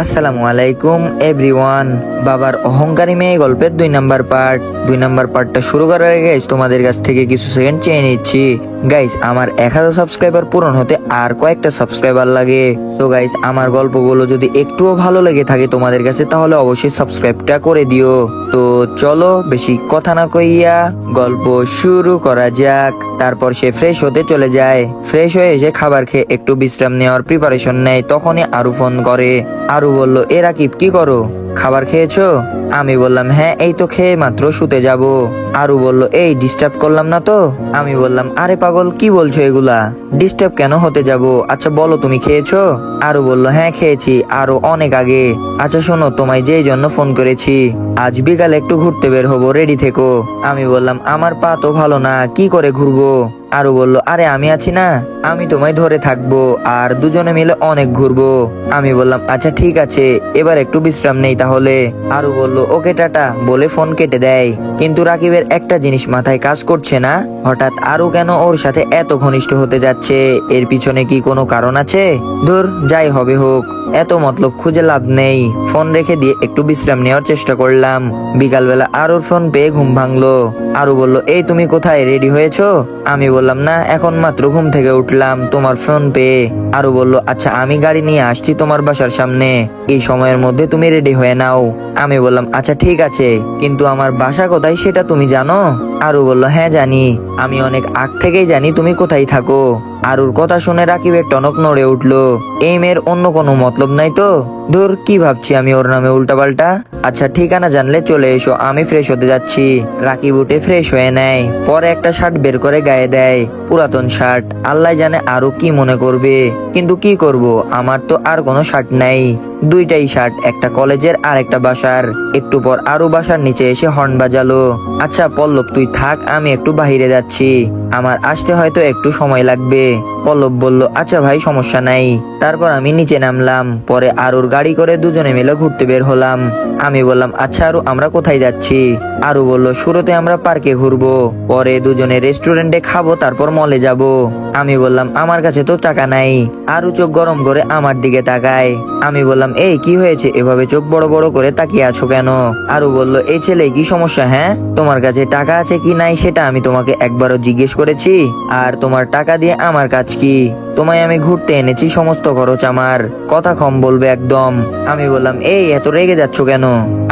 আসসালামু আলাইকুম এভরিওয়ান। বাবার অহংকারী মেয়ে গল্পের 2 নাম্বার পার্টটা শুরু করার আগে গাইস তোমাদের কাছ থেকে কিছু সেকেন্ড চেয়ে নিচ্ছি। গাইস আমার 1000 সাবস্ক্রাইবার পূরণ হতে আর কয়েকটা সাবস্ক্রাইবার লাগে। তো গাইস আমার গল্পগুলো যদি একটুও ভালো লেগে থাকে তোমাদের কাছে তাহলে অবশ্যই সাবস্ক্রাইবটা করে দিও। তো চলো বেশি কথা না কইয়া গল্প শুরু করা যাক। তারপর সে ফ্রেশ হতে চলে যায়। ফ্রেশ হয়ে এসে খাবার খেয়ে একটু বিশ্রাম নেওয়ার প্রিপারেশন নেয়, তখনই আরু ফোন করে। আরু বলল, এ রাকিব কি করো, খাবার খেয়েছো? আমি বললাম হ্যাঁ, এই তো খেয়ে মাত্র শুতে যাব। আরু বলল, এই ডিস্টার্ব করলাম না তো? আমি বললাম, আরে পাগল কি বলছো এগুলা, ডিস্টার্ব কেন হতে যাব? আচ্ছা বলো তুমি খেয়েছো? আরু বলল, হ্যাঁ খেয়েছি, আরো অনেক আগে। আচ্ছা শোনো, তোমায় যেই জন্য ফোন করেছি, আজ বিকালে একটু ঘুরতে বের হবো, রেডি থেকো। আমি বললাম, আমার পা তো ভালো না, কি করে ঘুরবো? আরু বলল, আরে আমি আছি না, আমি তোমায় ধরে থাকবো আর দুজনে মিলে অনেক ঘুরবো। আমি বললাম, আচ্ছা ঠিক আছে, এবার একটু বিশ্রাম নেই তাহলে। আরু বলল, ওকে টাটা বলে ফোন কেটে দেয়। কিন্তু রাকিবের একটা জিনিস মাথায় কাজ করছে না, হঠাৎ আরু কেন ওর সাথে এত ঘনিষ্ঠ হতে যাচ্ছে? এর পিছনে কি কোনো কারণ আছে? ধুর, যাই হবে হোক, এত মতলব খুঁজে লাভ নেই। ফোন রেখে দিয়ে একটু বিশ্রাম নেওয়ার চেষ্টা করলাম। বিকালবেলা আরুর ফোন পেয়ে ঘুম ভাঙলো। আরু বলল, এই তুমি কোথায়, রেডি হয়েছো? আমি বললাম, না, এখন মাত্র ঘুম থেকে উঠলাম তোমার ফোন পেয়ে। আরু বলল, আচ্ছা আমি গাড়ি নিয়ে আসছি তোমার বাসার সামনে, এই সময়ের মধ্যে তুমি রেডি হয়ে নাও। আমি বললাম, আচ্ছা ঠিক আছে, কিন্তু আমার বাসা কোথায় সেটা তুমি জানো? আরু বলল, হ্যাঁ জানি, আমি অনেক আগ থেকেই জানি তুমি কোথায় থাকো। আরুর কথা শুনে রাকিবের টনক নড়ে উঠলো। এই মেয়ের অন্য কোনো মতলব নাই তো? ধুর, কি ভাবছি আমি ওর নামে উল্টাপাল্টা। আচ্ছা ঠিকানা জানলে চলে এসো, আমি ফ্রেশ হতে যাচ্ছি। রাকিব উঠে ফ্রেশ হয়ে নেয়, পরে একটা শার্ট বের করে গায়ে দেয়, পুরাতন শার্ট। আল্লাহ জানে আরো কি মনে করবে, কিন্তু কি করব, আমার তো আর কোনো শার্ট নাই, দুইটাই শার্ট, একটা কলেজের আর একটা বাসার। একটু পর আরো বাসার নিচে এসে হর্ন বাজালো। আচ্ছা পল্লব তুই থাক, আমি একটু বাহিরে যাচ্ছি, আমার আসতে হয়তো একটু সময় লাগবে। পল্লব বলল, আচ্ছা ভাই সমস্যা নাই। তারপর আমি নিচে নামলাম, পরে আরুর গাড়ি করে দুজনে মিলে ঘুরতে বের হলাম। আমি বললাম, আচ্ছা আরু আমরা কোথায় যাচ্ছি? আরু বলল, শুরুতে আমরা পার্কে ঘুরবো, পরে দুজনে রেস্টুরেন্টে খাবো, তারপর মলে যাব। আমি বললাম, আমার কাছে তো টাকা নাই। আরু চোখ গরম করে আমার দিকে তাকায়। আমি বললাম, এই কি হয়েছে, এভাবে চোখ বড় বড় করে তাকিয়ে আছো কেন? আরু বলল, এই ছেলে কি সমস্যা, হ্যাঁ? তোমার কাছে টাকা আছে কি নাই সেটা আমি তোমাকে একবারও জিজ্ঞেস করেছি? আর তোমার টাকা দিয়ে আমার কাজ কি? তোমায় আমি ঘুরতে এনেছি, সমস্ত খরচ আমার, কথা কম বলবে একদম। আমি বললাম, এই এত রেগে যাচ্ছ কেন?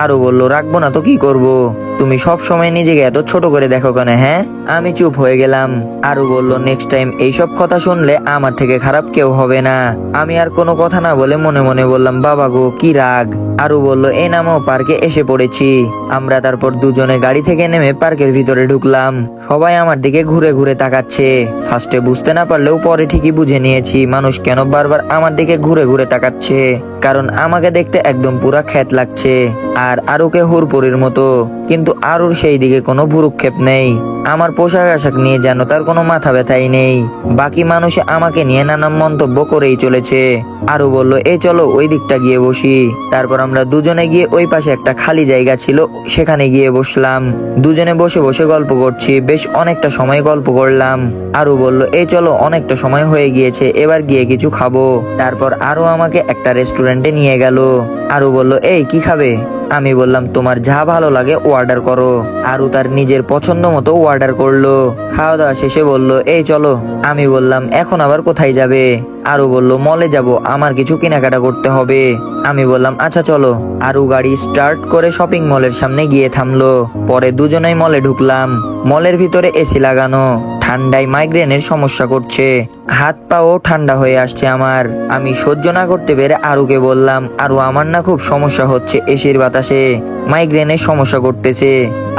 আরু বলল, রাখবো না তো কি করব, তুমি সব সময় নিজেকে এত ছোট করে দেখো কেন, হ্যাঁ? আমি চুপ হয়ে গেলাম। আরু বলল, নেক্সট টাইম এইসব কথা শুনলে আমার থেকে খারাপ কেউ হবে না। আমি আর কোনো কথা না বলে মনে মনে বললাম, বাবা গো কি রাগ। আরু বলল, এই নামও পার্কে এসে পড়েছি। আমরা তারপর দুজনে গাড়ি থেকে নেমে পার্কের ভিতরে ঢুকলাম। সবাই আমার দিকে ঘুরে ঘুরে তাকাচ্ছে। ফার্স্টে বুঝতে না পারলেও পরে ঠিকই বুঝে নিয়েছি মানুষ কেন বারবার আমার দিকে ঘুরে ঘুরে তাকাচ্ছে, কারণ আমাকে দেখতে একদম পুরা খ্যাত লাগছে আর আরুকে হুরপুরির মতো। কিন্তু আরুর সেই দিকে কোনো ভুরুক্ষেপ নেই। আমার পোশাক আশাক নিয়ে যেন তার কোনো মাথা ব্যথাই নেই। বাকি মানুষ আমাকে নিয়ে নানান মন্তব্য করেই চলেছে। আরু বলল, এই চলো ওই দিকটা গিয়ে বসি। তারপর আমরা দুজনে গিয়ে ওই পাশে একটা খালি জায়গা ছিল, সেখানে গিয়ে বসলাম। দুজনে বসে বসে গল্প করছি, বেশ অনেকটা সময় গল্প করলাম। আরু বলল, এই চলো অনেকটা সময় হয়ে গিয়েছে, এবার গিয়ে কিছু খাবো। তারপর আরু আমাকে একটা রেস্টুরেন্টে নিয়ে গেল। আরু বলল, এই কি খাবে? আমি বললাম, তোমার যা ভালো লাগে অর্ডার করো। আরু তার নিজের পছন্দ মতো অর্ডার করলো। খাওয়া দাওয়া শেষে বলল, এই চলো। আমি বললাম, এখন আবার কোথায় যাবে? আরু বলল, মলে যাব, আমার কিছু কেনাকাটা করতে হবে। আমি বললাম, আচ্ছা চলো। আরু গাড়ি স্টার্ট করে শপিং মলের সামনে গিয়ে থামলো। পরে দুজনেই মলে ঢুকলাম। মলের ভিতরে এসি লাগানো, ঠান্ডায় মাইগ্রেনের সমস্যা করছে, হাত পাও ঠান্ডা হয়ে আসছে আমার। আমি সহ্য না করতে পেরে আরুকে বললাম, আরু আমার না খুব সমস্যা হচ্ছে, এসির বাতাসে মাইগ্রেনের সমস্যা করতেছে।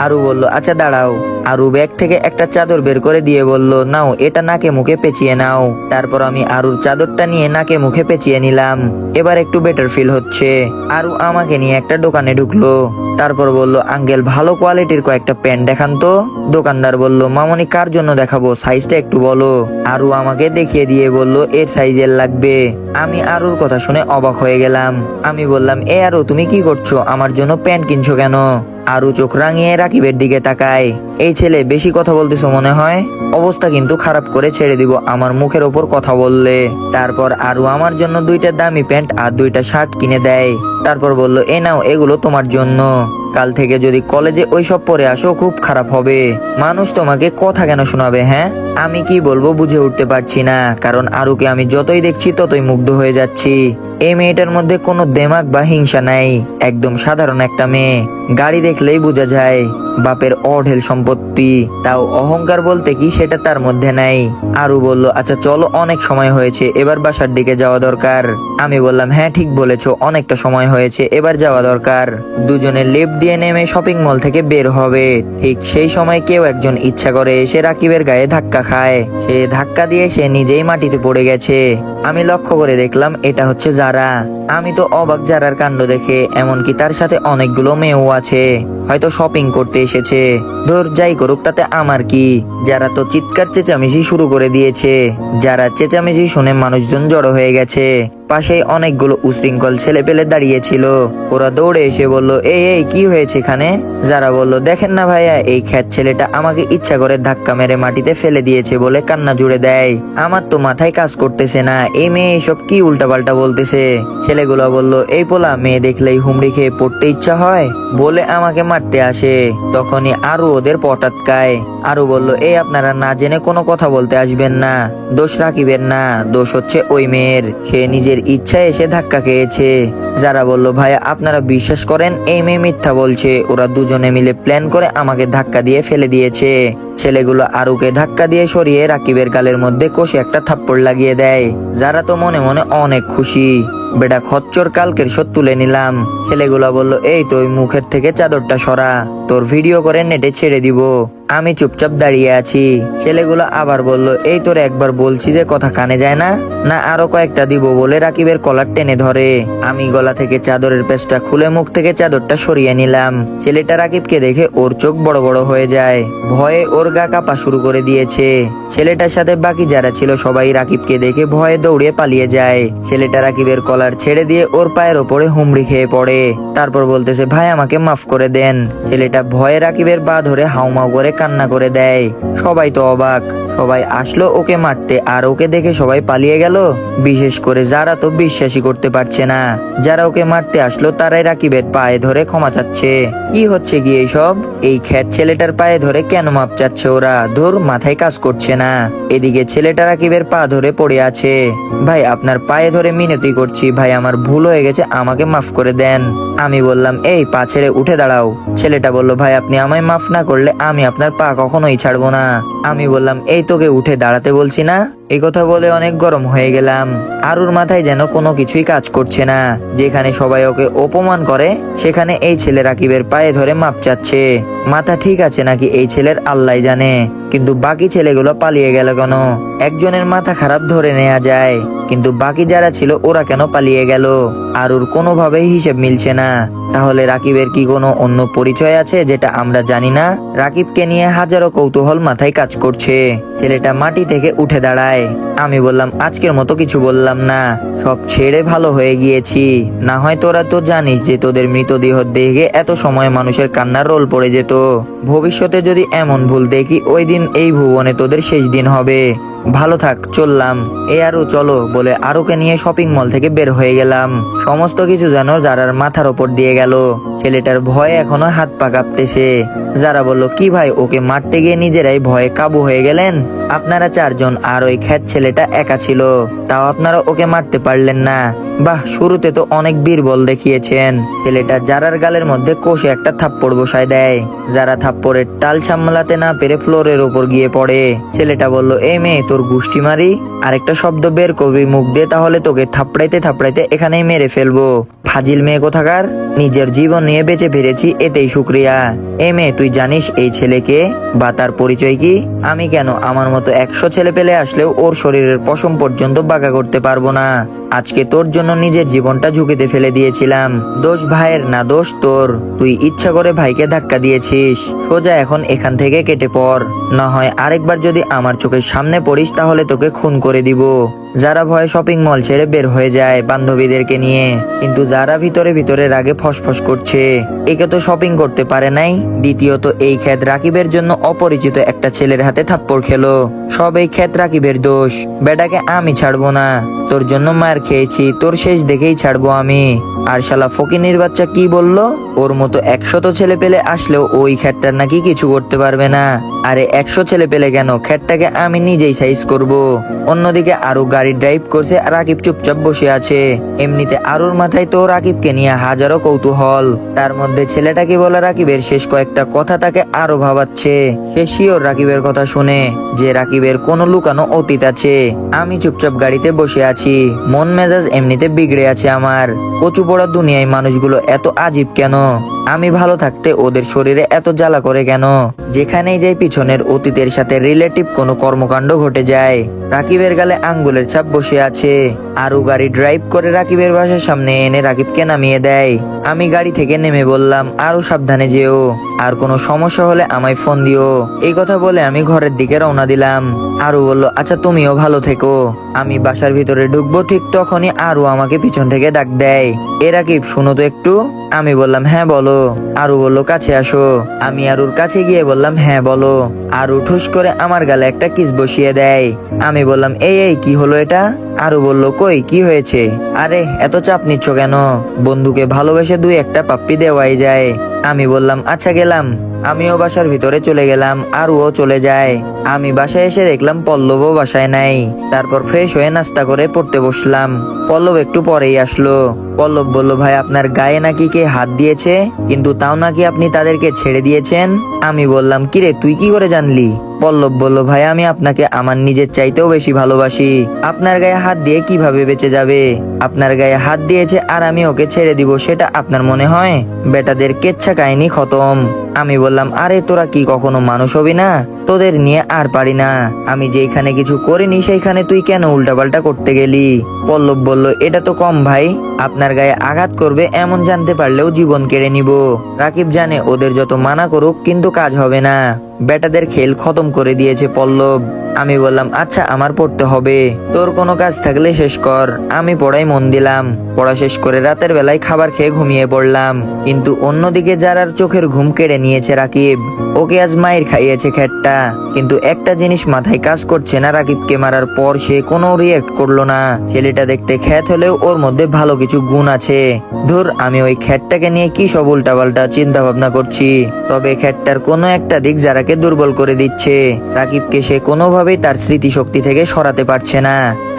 আরু বলল, আচ্ছা দাঁড়াও। আরু ব্যাগ থেকে একটা চাদর বের করে দিয়ে বলল, নাও এটা নাকে মুখে পেঁচিয়ে নাও। তারপর আমি আরুর চাদরটা নিয়ে নাকে মুখে পেঁচিয়ে নিলাম। এবার একটু বেটার ফিল হচ্ছে। আরু আমাকে নিয়ে একটা দোকানে ঢুকলো। তারপর বলল, আঙ্কেল ভালো কোয়ালিটির কয়েকটা প্যান্ট দেখান তো। দোকানদার বলল, মামনি কার জন্য দেখাবো, সাইজটা একটু বলো। আরু আমাকে দেখিয়ে দিয়ে বলল, এর সাইজের লাগবে। আমি আরুর কথা শুনে অবাক হয়ে গেলাম। আমি বললাম, এ আরু তুমি কি করছো, আমার জন্য প্যান্ট কিনছো কেন? আরু চোখ রাঙিয়ে রাকিবের দিকে তাকায়। এই ছেলে বেশি কথা বলতেছো মনে হয়, অবস্থা কিন্তু খারাপ করে ছেড়ে দিব আমার মুখের ওপর কথা বললে। তারপর আরু আমার জন্য 2টা দামি প্যান্ট আর 2টা শার্ট কিনে দেয়। তারপর বলল, এ নাও, এগুলো তোমার জন্য। কাল থেকে যদি কলেজে ওইসব পরে আসো খুব খারাপ হবে। মানুষ তোমাকে কথা কেন শোনাবে? হ্যাঁ, আমি কি বলবো বুঝে উঠতে পারছি না, কারণ আরুকে আমি যতই দেখছি ততই মুগ্ধ হয়ে যাচ্ছি। এই মেয়েটার মধ্যে কোনো দেমাগ বা হিংসা নাই, একদম সাধারণ একটা মেয়ে। গাড়ি দেখলেই বোঝা যায় বাপের অঢেল সম্পত্তি, তাও অহংকার বলতে কি সেটা তার মধ্যে নাই। আরু বলল, আচ্ছা চলো, অনেক সময় হয়েছে, এবার বাসার দিকে যাওয়া দরকার। আমি বললাম, হ্যাঁ ঠিক বলেছো, অনেকটা সময় হয়েছে, এবার যাওয়া দরকার। দুজনে লেফট দিয়ে নেমে শপিং মল থেকে বের হবে। ঠিক সেই সময় কেউ একজন ইচ্ছা করে এসে রাকিবের গায়ে ধাক্কা খায়। সে ধাক্কা দিয়ে সে নিজেই মাটিতে পড়ে গেছে। আমি লক্ষ্য করে দেখলাম এটা হচ্ছে যারা। আমি তো অবাক যারার কাণ্ড দেখে, এমনকি তার সাথে অনেকগুলো মেয়েও আছে, হয়তো শপিং করতে এসেছে। ধর যাই করুক, তাতে আমার কি। যারা তো চিৎকার চেঁচামেচি শুরু করে দিয়েছে। যারা চেঁচামেচি শুনে মানুষজন জড়ো হয়ে গেছে। পাশে অনেকগুলো উশৃঙ্খল ছেলে পেলে দাঁড়িয়েছিল। ওরা দৌড়ে এসে বলল, এই এই কি হয়েছে এখানে? যারা বলল, দেখেন না ভাইয়া, এই খ্যাত ছেলেটা আমাকে ইচ্ছা করে ধাক্কা মেরে মাটিতে ফেলে দিয়েছে বলে কান্না জুড়ে দেয়। আমার তো মাথায় কাজ করতেছে না, এই মেয়ে এসব কি উল্টাপাল্টা বলতেছে। ছেলেগুলো বলল, এই পোলা মেয়ে দেখলেই হুমড়ি খেয়ে পড়তে ইচ্ছা হয় বলে আমাকে মারতে আসে। তখনই আরো ওদের পটাৎকায়। আরো বলল, এই আপনারা না জেনে কোনো কথা বলতে আসবেন না, দোষ রাকিবের না, দোষ হচ্ছে ওই মেয়ের, সে নিজের ইচ্ছায় এসে ধাক্কা খেয়েছে। যারা বলল, ভাইয়া আপনারা বিশ্বাস করেন এই মেয়ে মিথ্যা বলছে, ওরা দুজনে মিলে প্ল্যান করে আমাকে ধাক্কা দিয়ে ফেলে দিয়েছে। ছেলেগুলো আরুকে ধাক্কা দিয়ে সরিয়ে রাকিবের গালের মধ্যে কষে একটা থাপ্পড় লাগিয়ে দেয়। যারা তো মনে মনে অনেক খুশি, বেটা খচ্চর কালকের শোধ তুলে নিলাম। ছেলেগুলা বলল, এই তো মুখের থেকে চাদরটা সরা, তোর ভিডিও করে নেটে ছেড়ে দিব। আমি চুপচাপ দাঁড়িয়ে আছি। ছেলেগুলো আবার বলল, এই তোর একবার বলছি যে কথা কানে যায় না, না আরো কয়েকটা দিব বলে রাকিবের কলার টেনে ধরে। আমি গলা থেকে চাদরের পেঁচটা খুলে মুখ থেকে চাদরটা সরিয়ে নিলাম। ছেলেটা রাকিবকে দেখে ওর চোখ বড় বড় হয়ে যায়, ভয়ে ওর গা কাঁপা শুরু করে দিয়েছে। ছেলেটার সাথে বাকি যারা ছিল সবাই রাকিবকে দেখে ভয়ে দৌড়িয়ে পালিয়ে যায়। ছেলেটা রাকিবের কলার ছেড়ে দিয়ে ওর পায়ের ওপরে হুমড়ি খেয়ে পড়ে। তারপর বলতেছে, ভাই আমাকে মাফ করে দেন। ছেলেটা ভয়ে রাকিবের পা ধরে হাউমাউ করে কান্না করে দেয়। সবাই তো অবাক, সবাই আসলো ওকে মারতে, আর ওকে দেখে সবাই পালিয়ে গেল। বিশেষ করে যারা তো বিশ্বাসই করতে পারছে না, যারা ওকে মারতে আসলো তারাই রাকিবের পায়ে ধরে ক্ষমা চাচ্ছে। কি হচ্ছে কি এইসব? এই খ্যাত ছেলেটার পায়ে ধরে কেন মাপ চাচ্ছে ওরা? ধুর, মাথায় কাজ করছে না। এদিকে ছেলেটা রাকিবের পা ধরে পড়ে আছে। ভাই আপনার পায়ে ধরে মিনতি করছি, ভাই আমার ভুল হয়ে গেছে, আমাকে মাফ করে দেন। আমি বললাম, এই পা ছেড়ে উঠে দাঁড়াও। ছেলেটা বলল, ভাই আপনি আমায় মাফ না করলে আমি আপনার পা কখনোই ছাড়বো না। আমি বললাম, এই তোকে উঠে দাঁড়াতে বলছি না। এই কথা বলে অনেক গরম হয়ে গেলাম। আরুর মাথায় যেন কোনো কিছুই কাজ করছে না। যেখানে সবাই ওকে অপমান করে সেখানে এই ছেলে রাকিবের পায়ে ধরে মাপ চাচ্ছে। মাথা ঠিক আছে নাকি এই ছেলের আল্লাহ জানে। কিন্তু বাকি ছেলেগুলো পালিয়ে গেল কেন? একজনের মাথা খারাপ ধরে নেওয়া যায়, কিন্তু বাকি যারা ছিল ওরা কেন পালিয়ে গেল? আরুর কোনোভাবেই হিসেব মিলছে না। তাহলে রাকিবের কি কোনো অন্য পরিচয় আছে যেটা আমরা জানি না? রাকিবকে নিয়ে হাজারো কৌতূহল মাথায় কাজ করছে। ছেলেটা মাটি থেকে উঠে দাঁড়ায়। আমি বললাম, আজকের মতো কিছু বললাম না, সব ছেড়ে ভালো হয়ে গিয়েছি। না হয় তোরা তো জানিস যে তোদের মৃতদেহ দেখে এত সময় মানুষের কান্নার রোল পড়ে যেত। ভবিষ্যতে যদি এমন ভুল দেখি, ওই দিন এই ভুবনে তোদের শেষ দিন হবে। ভালো থাক, চললাম। আরো চলো বলে আরুকে নিয়ে শপিং মল থেকে বের হয়ে গেলাম। সমস্ত কিছু যেন যারার মাথার ওপর দিয়ে গেল। ছেলেটার ভয়ে এখনো হাত পা কাঁপতেছে। যারা বলল, কি ভাই ওকে মারতে গিয়ে নিজেরাই ভয়ে কাবু হয়ে গেলেন? আপনারা 4 জন আর ওই খ্যাত ছেলেটা একা ছিল, তাও আপনারা ওকে মারতে পারলেন না। বাহ, শুরুতে তো অনেক বীরবল দেখিয়েছেন। ছেলেটা যারার গালের মধ্যে কষে একটা থাপ্পড় বসায় দেয়। যারা থাপ্পড়ের টাল সামলাতে না পেরে ফ্লোরের উপর গিয়ে পড়ে। ছেলেটা বলল, এই মেয়ে তোর গুষ্টি মারি, আরেকটা শব্দ বের করবি মুখ দিয়ে তাহলে তোকে থাপড়াইতে থাপড়াইতে এখানেই মেরে ফেলবো। ফাজিল মেয়ে কোথাকার, নিজের জীবন নিয়ে বেঁচে ফিরেছি এতেই শুক্রিয়া। মেয়ে তুই জানিস এই ছেলেকে বা তার পরিচয় কি? আমি কেন, আমার মতো 100 ছেলে পেলে আসলেও ওর শরীরের পশম পর্যন্ত বাঁকা করতে পারবো না। আজকে তোর জন্য নিজের জীবনটা ঝুঁকিতে ফেলে দিয়েছিলাম। দোষ ভাইয়ের না, দোষ তোর। তুই ইচ্ছা করে ভাইকে ধাক্কা দিয়েছিস। সোজা এখন এখান থেকে কেটে পড়, না হয় আরেকবার যদি আমার চোখের সামনে পড়িস তাহলে তোকে খুন করে দিব। যারা ভয়ে শপিং মল ছেড়ে বের হয়ে যায় বান্ধবীদেরকে নিয়ে, কিন্তু যারা ভিতরে ভিতরে রাগে ফসফস করছে। একে তো শপিং করতে পারে নাই, দ্বিতীয়ত এই ক্ষেত রাকিবের জন্য অপরিচিত একটা ছেলের হাতে থাপ্পড় খেলো। সব এই ক্ষেত রাকিবের দোষ। বেটাকে আমি ছাড়বো না, তোর জন্য মার খেয়েছি, তোর শেষ দেখেই ছাড়বো আমি। আর শালা ফকিনীর বাচ্চা কি বললো, ওর মতো 100 ছেলে পেলে আসলেও ওই ক্ষেতটার নাকি কিছু করতে পারবে না। আরে 100 ছেলে পেলে কেন, ক্ষেতটাকে আমি নিজেই সাইজ করব। অন্যদিকে আরো গাড়ি ড্রাইভ করছে, রাকিব চুপচাপ বসে আছে। এমনিতে আরুর মাথায় তো রাকিবকে নিয়ে হাজারো কৌতূহল। তার মধ্যে ছেলেটাকে বলা রাকিবের শেষ কয়েকটা কথা তাকে আরো ভাবাচ্ছে। সে শিওর রাকিবের কথা শুনে যে রাকিবের কোনো লুকানো অতীত আছে। আমি চুপচাপ গাড়িতে বসে আছি, মন মেজাজ এমনিতে বিগড়ে আছে আমার। কচু পড়া দুনিয়ায় মানুষগুলো এত আজীব কেন? আমি ভালো থাকতে ওদের শরীরে এত জ্বালা করে কেন? যেখানেই যাই পিছনের অতীতের সাথে রিলেটিভ কোনো কর্মকাণ্ড ঘটে যায়। রাকিবের গালে আঙ্গুলের ছাপ বসে আছে। আরু গাড়ি ড্রাইভ করে রাকিবের বাসার সামনে এনে রাকিবকে নামিয়ে দেয়। আমি গাড়ি থেকে নেমে বললাম, আরো সাবধানে যেও, আর কোনো সমস্যা হলে আমায় ফোন দিও। এই কথা বলে আমি ঘরের দিকে রওনা দিলাম। আরু বলল, আচ্ছা তুমিও ভালো থেকো। আমি বাসার ভিতরে ঢুকবো, ঠিক তখনই আরু আমাকে পিছন থেকে ডাক দেয়, এ রাকিব শুনো তো একটু। আমি বললাম, হ্যাঁ বলো। আরু বলল, কাছে আসো। আমি আরুর কাছে গিয়ে বললাম, হ্যাঁ বলো। আরু ঠুস করে আমার গালে একটা কিস বসিয়ে দেয়। আমি বললাম, এই এই কি হলো এটা? আরু বলল, কই কি হয়েছে? আরে এত চাপ নিচ্ছ কেন? বন্ধুকে ভালোবেসে দুই একটা পাপ্পি দেওয়াই যায়। আমি বললাম, আচ্ছা গেলাম। আমিও বাসার ভিতরে চলে গেলাম, আর ও চলে যায়। আমি বাসায় এসে দেখলাম পল্লবও বাসায় নাই। তারপর ফ্রেশ হয়ে নাস্তা করে পড়তে বসলাম। পল্লব একটু পরেই আসলো। পল্লব বলল, ভাই আপনার গায়ে নাকি কে হাত দিয়েছে, কিন্তু তাও নাকি আপনি তাদেরকে ছেড়ে দিয়েছেন। আমি বললাম, কিরে তুই কি করে জানলি? পল্লব বলল, ভাই আমি আপনাকে আমার নিজের চাইতেও বেশি ভালোবাসি। আপনার গায়ে হাত দিয়ে কিভাবে বেঁচে যাবে? আপনার গায়ে হাত দিয়েছে আর আমি ওকে ছেড়ে দিব, সেটা আপনার মনে হয়? বেটাদের কেচ্ছা কাহিনী খতম। আমি বললাম, আরে তোরা কি কখনো মানুষ হবি না? তোদের নিয়ে আর পারি না। আমি যেখানে কিছু করিনি সেইখানে তুই কেন উল্টাপাল্টা করতে গেলি? পল্লব বলল, এটা তো কম ভাই, আপনার গায়ে আঘাত করবে এমন জানতে পারলেও জীবন কেড়ে নিব। রাকিব জানে ওদের যত মানা করুক কিন্তু কাজ হবে না। বেটাদের খেল খতম করে দিয়েছে পল্লব। আমি বললাম, আচ্ছা আমার পড়তে হবে, তোর কোনো কাজ থাকলে শেষ কর। আমি পড়াই মন দিলাম। পড়া শেষ করে রাতের বেলায় খাবার খেয়ে ঘুমিয়ে পড়লাম। কিন্তু অন্যদিকে যারার চোখের ঘুম কেড়ে নিয়েছে রাকিব। ওকে আজ মায়ের খাইয়েছে খেটটা, কিন্তু একটা জিনিস মাথায় কাজ করছে না, রাকিবকে মারার পর সে কোনো রিয়েক্ট করলো না। ছেলেটা দেখতে খ্যাত হলেও ওর মধ্যে ভালো কিছু গুণ আছে। ধুর, আমি ওই খ্যাটটাকে নিয়ে কি সব উল্টাপাল্টা চিন্তা ভাবনা করছি। তবে খ্যাটটার কোনো একটা দিক যারাকে দুর্বল করে দিচ্ছে। রাকিবকে সে কোনোভাবেই তার স্মৃতিশক্তি থেকে সরাতে পারছে না।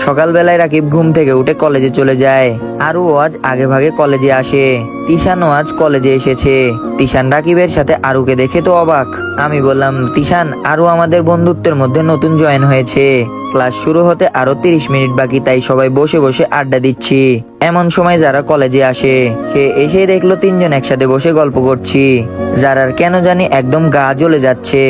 সকালবেলায় রাকিব ঘুম থেকে উঠে কলেজে চলে যায়। আরও আজ আগে ভাগে কলেজে আসে। তিশানও আজ কলেজে এসেছে। তিশান রাকিবের সাথে আরুকে দেখে তো অবাক। আমি বললাম, তিশান, আরু আমাদের বন্ধুত্বের মধ্যে নতুন জয়েন হয়েছে। ক্লাস শুরু হতে আরো 30 মিনিট বাকি, তাই সবাই বসে বসে আড্ডা দিচ্ছি। এমন সময় যারা কলেজে আসে, সে এসে দেখলো তিনজন একসাথে বসে গল্প করছি। যারার কেন জানি একদম গা জ্বলে যাচ্ছে,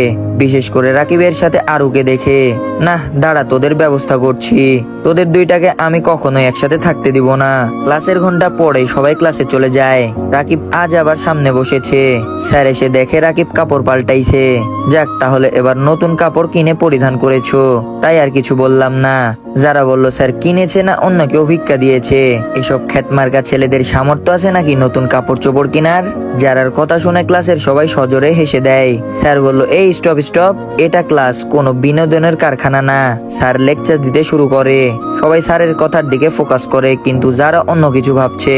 বিশেষ করে রাকিবের সাথে আরুকে দেখে। না দাঁড়া, তোদের ব্যবস্থা করছি। তোদের দুইটাকে আমি কখনোই একসাথে থাকতে দিব না। ক্লাসের ঘন্টা পরে সবাই ক্লাসে চলে যায়। রাকিব আজ আবার সামনে বসেছে। স্যার এসে দেখে রাকিব কাপড় পাল্টাইছে। যাক, তাহলে এবার নতুন কাপড় কিনে পরিধান করেছো, তাই আর কিছু বললাম না। যারা বলল স্যার কিনেছে না অন্য কেউ ভিক্ষা দিয়েছে। এসব খ্যাতমার্কা ছেলেদের সামর্থ্য আছে নাকি নতুন কাপড় চোপড় কেনার? যারার কথা শুনে ক্লাসের সবাই সজোরে হেসে দেয়। স্যার বলল, এই স্টপ স্টপ, এটা ক্লাস, কোনো বিনোদনের কারখানা না। স্যার লেকচার দিতে শুরু করে। সবাই স্যারের কথার দিকে ফোকাস করে, কিন্তু যারা অন্য কিছু ভাবছে।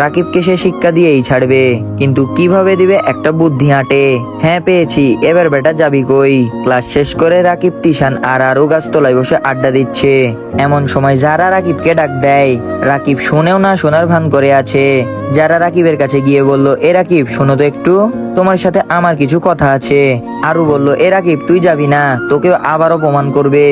রাকিবকে সে শিক্ষা দিয়েই ছাড়বে, কিন্তু কিভাবে দিবে একটা বুদ্ধি আঁটে। হ্যাঁ পেয়েছি, এবার বেটা যাবি কই? ক্লাস শেষ করে রাকিব, তিশান আর আরো গাছতলায় বসে আড্ডা দিচ্ছে। এমন সময় যারা রাকিবকে ডাক দেয়। রাকিব শুনেও না শোনার ভান করে আছে। যারা রাকিবের কাছে গিয়ে বলল, এ রাকিব শোনো তো একটু। তোমার সাথে আমার কিছু কথা আছে। আরু বলল, এ রাকিব তুই যাবি না, তোকে আবার অপমান করবে।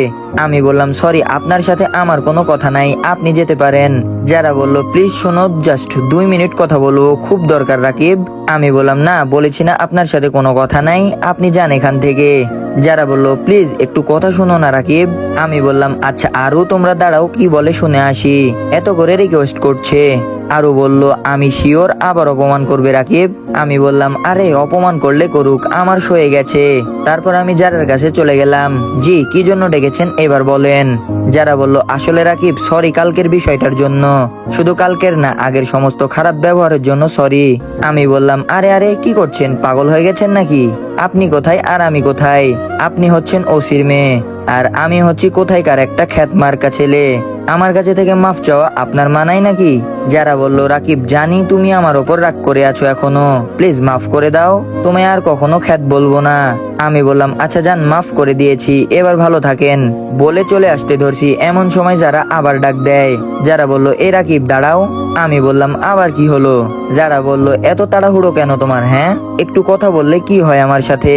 আমি বললাম সরি, আপনার সাথে আমার কোনো কথা নাই, আপনি যেতে পারেন। যারা বলল প্লিজ শোনো, জাস্ট 2 মিনিট কথা বলবো, খুব দরকার রাকিব। আমি বললাম না, বলেছি না আপনার সাথে কোনো কথা নাই, আপনি যান এখান থেকে। যারা বলল প্লিজ একটু কথা শোনো না রাকিব। আমি বললাম আচ্ছা আরু তোমরা দাঁড়াও, কি বলে শুনে আসি, এত করে রিকোয়েস্ট করছে। আরু বলল আমি শিওর আবার অপমান করবে রাকিব। আমি বললাম আরে অপমান করলে করুক, আমার সয়ে গেছে। তারপর আমি যারার কাছে চলে গেলাম। জি কি জন্য ডেকেছেন এবার বলেন। যারা বলল আসলে রাকিব সরি কালকের বিষয়টার জন্য, শুধু কালকের না আগের সমস্ত খারাপ ব্যবহারের জন্য সরি। আমি বললাম আরে আরে কি করছেন, পাগল হয়ে গেছেন নাকি? আপনি কোথায় আর আমি কোথায়? আপনি হচ্ছেন ওসির মেয়ে আর আমি হচ্ছি কোথায়কার একটা খ্যাত মার্কা ছেলে। আমার কাছে থেকে মাফ চাওয়া আপনার মানাই নাকি? যারা বলল রাকিব জানি তুমি আমার ওপর রাগ করে আছো এখনো, প্লিজ মাফ করে দাও, তোমায় আর কখনো খ্যাত বলবো না। আমি বললাম আচ্ছা যান, মাফ করে দিয়েছি, এবার ভালো থাকেন। বলে চলে আসতে ধরছি, এমন সময় যারা আবার ডাক দেয়। যারা বলল এ রাকিব দাঁড়াও। আমি বললাম আবার কি হলো? যারা বলল এত তাড়াহুড়ো কেন তোমার, হ্যাঁ একটু কথা বললে কি হয় আমার সাথে?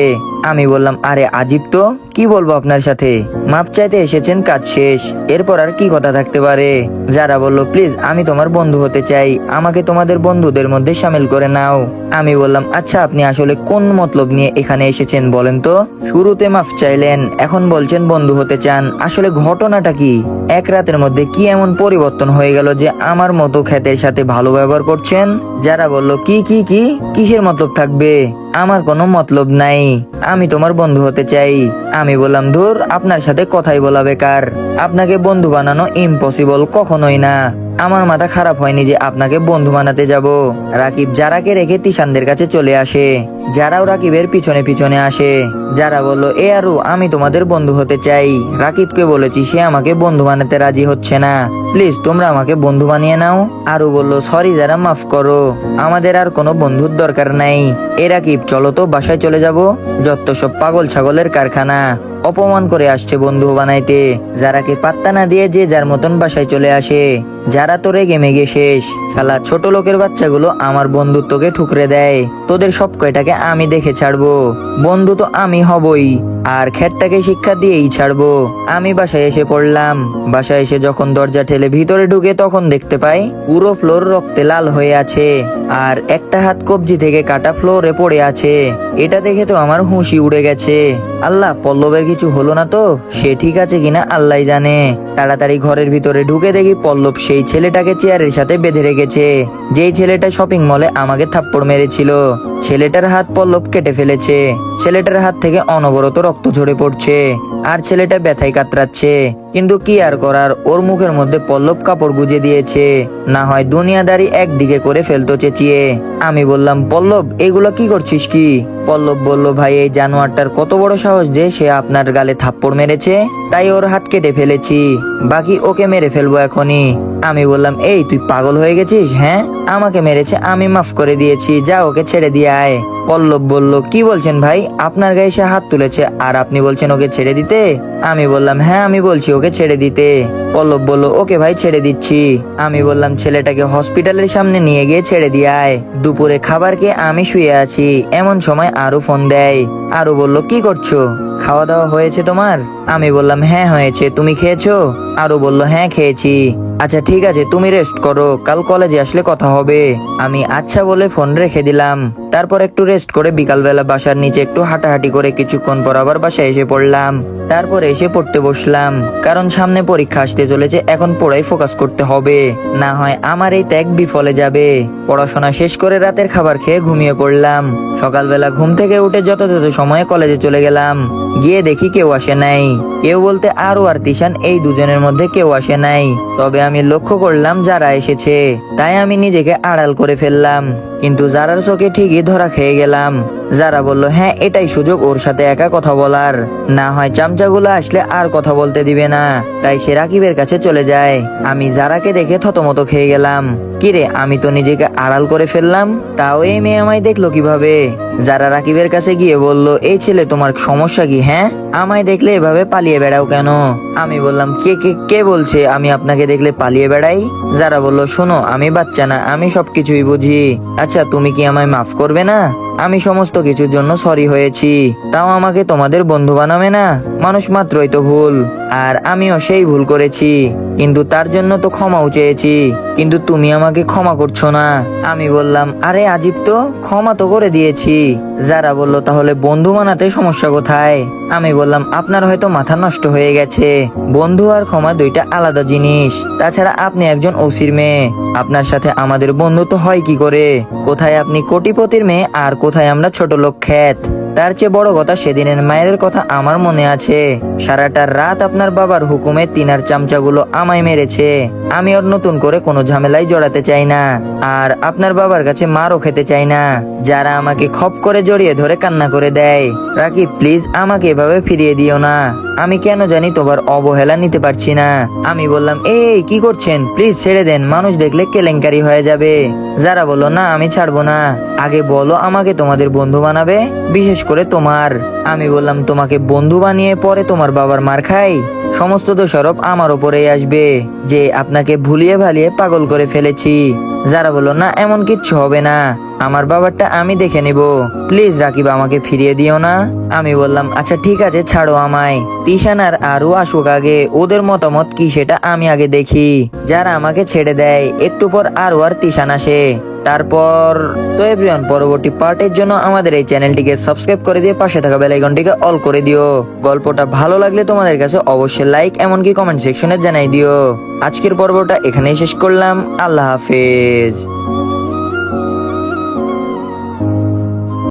আমি বললাম আরে আজিব তো, কি বলবো আপনার সাথে, মাপ চাইতে এসেছেন, কাজ শেষ, এরপর আর কি কথা থাকতে পারে? যারা বলল প্লিজ আমি তোমার বন্ধু হতে চাই, আমাকে তোমাদের বন্ধুদের মধ্যে সামিল করে নাও। আমি বললাম আচ্ছা আপনি আসলে কোন মতলব নিয়ে এখানে এসেছেন বলেন তো? শুরুতে মাফ চাইলেন, এখন বলছেন বন্ধু হতে চান, আসলে ঘটনাটা কি? এক রাতের মধ্যে কি এমন পরিবর্তন হয়ে গেল যে আমার মতো খ্যাতের সাথে ভালো ব্যবহার করছেন? যারা বলল কি কি কি কিসের মতলব থাকবে? আমার কোনো মতলব নাই, আমি তোমার বন্ধু হতে চাই। আমি বললাম ধুর, আপনার সাথে কথাই বলা বেকার, আপনাকে বন্ধু বানানো ইম্পসিবল, কখনোই না। আমার মাথা খারাপ হয়নি যে আপনাকে বন্ধু বানাতে যাব। রাকিব যারাকে রেখে তিশানদের কাছে চলে আসে, যারাও রাকিবের পিছনে পিছনে আসে। যারা বলল এ আরু আমি তোমাদের বন্ধু হতে চাই, রাকিবকে বলেছি সে আমাকে বন্ধু বানাতে রাজি হচ্ছে না, প্লিজ তোমরা আমাকে বন্ধু বানিয়ে নাও। আরু বলল সরি যারা, মাফ করো, আমাদের আর কোনো বন্ধুর দরকার নাই। এ রাকিব চলো তো বাসায় চলে যাব, যত সব পাগল ছাগলের কারখানা, অপমান করে আসছে বন্ধু বানাইতে। যারাকে পাত্তা না দিয়ে যে যার মতন বাসায় চলে আসে। যারা তো রেগে মেগে শেষ, শালা ছোট লোকের বাচ্চাগুলো আমার বন্ধুত্বকে ঠুকরে দেয়, তোদের সব কয়টাকে আমি দেখে ছাড়বো, বন্ধু তো আমি হবই, আর খেটটাকে শিক্ষা দিয়েই ছাড়বো। আমি বাসায় এসে পড়লাম। বাসায় এসে যখন দরজা ঠেলে ভিতরে ঢুকে তখন দেখতে পাই পুরো ফ্লোর রক্তে লাল হয়ে আছে, আর একটা হাত কবজি থেকে কাটা ফ্লোরে পড়ে আছে। এটা দেখে তো আমার হুঁশি উড়ে গেছে। আল্লাহ, পল্লবের কিছু হলো না তো? সে ঠিক আছে কিনা আল্লাহ জানে। তাড়াতাড়ি ঘরের ভিতরে ঢুকে দেখি পল্লব সেই ছেলেটাকে চেয়ারের সাথে বেঁধে রেখেছে, যেই ছেলেটা শপিং মলে আমাকে থাপ্পড় মেরেছিল। ছেলেটার হাত পল্লব কেটে ফেলেছে, ছেলেটার হাত থেকে অনবরত রক্ত ঝরে পড়ছে, আর ছেলেটা ব্যথায় কাতরাচ্ছে। কিন্তু কি আর করার, ওর মুখের মধ্যে পল্লব কাপড় গুজে দিয়েছে, না হয় দুনিয়াদারি একদিকে করে ফেলতো চেঁচিয়ে। আমি বললাম পল্লব এগুলো কি করছিস কি? পল্লব বলল ভাই এই জানোয়ারটার কত বড় সাহস যে সে আপনার গালে থাপ্পড় মেরেছে, তাই ওর হাত কেটে ফেলেছি, বাকি ওকে মেরে ফেলবো এখনই। আমি বললাম এই তুই পাগল হয়ে গেছিস? হ্যাঁ আমাকে মেরেছে, আমি মাফ করে দিয়েছি, যা ওকে ছেড়ে দিয়ে আয়। পল্লব বলল কি বলছেন ভাই, আপনার গায়ে সে হাত তুলেছে আর আপনি বলছেন ওকে ছেড়ে দিতে? আমি বললাম হ্যাঁ আমি বলছি ওকে ছেড়ে দিতে। পল্লব বলল ওকে ভাই ছেড়ে দিচ্ছি। আমি বললাম ছেলেটাকে হসপিটালের সামনে নিয়ে গিয়ে ছেড়ে দিয়ে আয়, দুপুরে খাবার খেয়ে আমি শুয়ে আছি। এমন সময় আরো ফোন দেয়। আরো বলল কি করছো, খাওয়া দাওয়া হয়েছে তোমার? আমি বললাম হ্যাঁ হয়েছে, তুমি খেয়েছো? আরো বলল হ্যাঁ খেয়েছি। আচ্ছা ঠিক আছে তুমি রেস্ট করো, কাল কলেজে আসলে কথা হবে। আমি আচ্ছা বলে ফোন রেখে দিলাম। তারপর একটু রেস্ট করে বিকালবেলা বাসার নিচে একটু হাঁটাহাঁটি করে কিছুক্ষণ পর আবার বাসায় এসে পড়লাম। তারপর এসে পড়তে বসলাম, কারণ সামনে পরীক্ষা আসতে চলেছে, এখন পড়াই ফোকাস করতে হবে, না হয় আমার এই ত্যাগ বিফলে যাবে। পড়াশোনা শেষ করে রাতের খাবার খেয়ে ঘুমিয়ে পড়লাম। সকালবেলা ঘুম থেকে উঠে যথাযথ সময়ে কলেজে চলে গেলাম। গিয়ে দেখি কেউ আসে নাই, কেউ বলতে আরো আর তিশান, এই দুজনের মধ্যে কেউ আসে নাই। তবে আমি লক্ষ্য করলাম যারা এসেছে, তাই আমি নিজেকে আড়াল করে ফেললাম, কিন্তু যারার চোখে ঠিকই ধরা খেয়ে গেলাম। যারা বলল হ্যাঁ এটাই সুযোগ ওর সাথে একা কথা বলার, না হয় চামচাগুলো আসলে আর কথা বলতে দিবে না, তাই সে রাকিবের কাছে চলে যায়। আমি যারাকে দেখে থতমত খেয়ে গেলাম, কিরে আমি তো নিজেকে আড়াল করে ফেললাম, তাও এই মেয়ে আমায় দেখলো কিভাবে? যারা রাকিবের কাছে গিয়ে বলল এই ছেলে তোমার সমস্যা কি, হ্যাঁ আমায় দেখলে এভাবে পালিয়ে বেড়াও কেন? আমি বললাম কে কে কে বলছে আমি আপনাকে দেখলে পালিয়ে বেড়াই? যারা বলল শোনো আমি বাচ্চা না, আমি সবকিছুই বুঝি, আচ্ছা তুমি কি আমায় মাফ করবে না? আমি সমস্ত কিছুর জন্য সরি হয়েছি, তাও আমাকে তোমাদের বন্ধু বানাবে না? মানুষ মাত্রই তো ভুল, আর আমিও সেই ভুল করেছি, কিন্তু তার জন্য তো ক্ষমাও চেয়েছি, কিন্তু তুমি আমাকে ক্ষমা করছো না। আমি বললাম, আরে আজীব তো, ক্ষমা তো করে দিয়েছি। যারা বলল, তাহলে বন্ধু বানাতে সমস্যা কোথায়? আমি বললাম, আপনার হয়তো মাথা নষ্ট হয়ে গেছে, বন্ধু আর ক্ষমা দুইটা আলাদা জিনিস। তাছাড়া আপনি একজন ওসির মেয়ে, আপনার সাথে আমাদের বন্ধুত্ব হয় কি করে? কোথায় আপনি কোটিপতির মেয়ে, আর কোথায় আমরা ছোট লোক খ্যাত। তার চেয়ে বড় কথা, সেদিনের মায়ের কথা আমার মনে আছে। সারাটা রাত আপনার বাবার হুকুমে তিনার চামচাগুলো আমায় মেরেছে। আমি ওর নতুন করে কোনো ঝামেলায় জড়াতে চাই না, আর আপনার বাবার কাছে মারও খেতে চাই না। যারা আমাকে খপ করে জড়িয়ে ধরে কান্না করে দেয়, রাকিব প্লিজ আমাকে এভাবে ফিরিয়ে দিও না। আমি কেন জানি তোমার অবহেলা নিতে পারছি না। আমি বললাম, এই কি করছেন, প্লিজ ছেড়ে দেন, মানুষ দেখলে কেলেঙ্কারি হয়ে যাবে। যারা বললো, না আমি ছাড়বো না, আগে বলো আমাকে তোমাদের বন্ধু বানাবে, বিশেষ করে তোমার। আমি বললাম, তোমাকে বন্ধু বানিয়ে পরে তোমার বাবার মার খাই? সমস্ত দোষারোপ আমার ওপরেই আসবে যে আপনাকে ভুলিয়ে ভালিয়ে পাগল করে ফেলেছি। যারা বললো, না এমন কিচ্ছু হবে না, আমার বাবারটা আমি দেখে নিব, প্লিজ রাকিব আমাকে ফিরিয়ে দিও না। আমি বললাম, আচ্ছা ঠিক আছে, ছাড়ো আমায়। তিশান আর আরু আসুক আগে, ওদের মতামত কি সেটা আমি আগে দেখি। যারা আমাকে ছেড়ে দেয়, একটু পর আরু আর তিশান আসে। তারপর তো এভরিওয়ান, পরবর্তী পার্টের জন্য আমাদের এই চ্যানেলটিকে সাবস্ক্রাইব করে দিয়ে পাশে থাকা বেল আইকনটিকে অল করে দিও। গল্পটা ভালো লাগলে তোমাদের কাছে অবশ্যই লাইক এমনকি কমেন্ট সেকশনে জানাই দিও। আজকের পর্বটা এখানেই শেষ করলাম। আল্লাহ হাফেজ।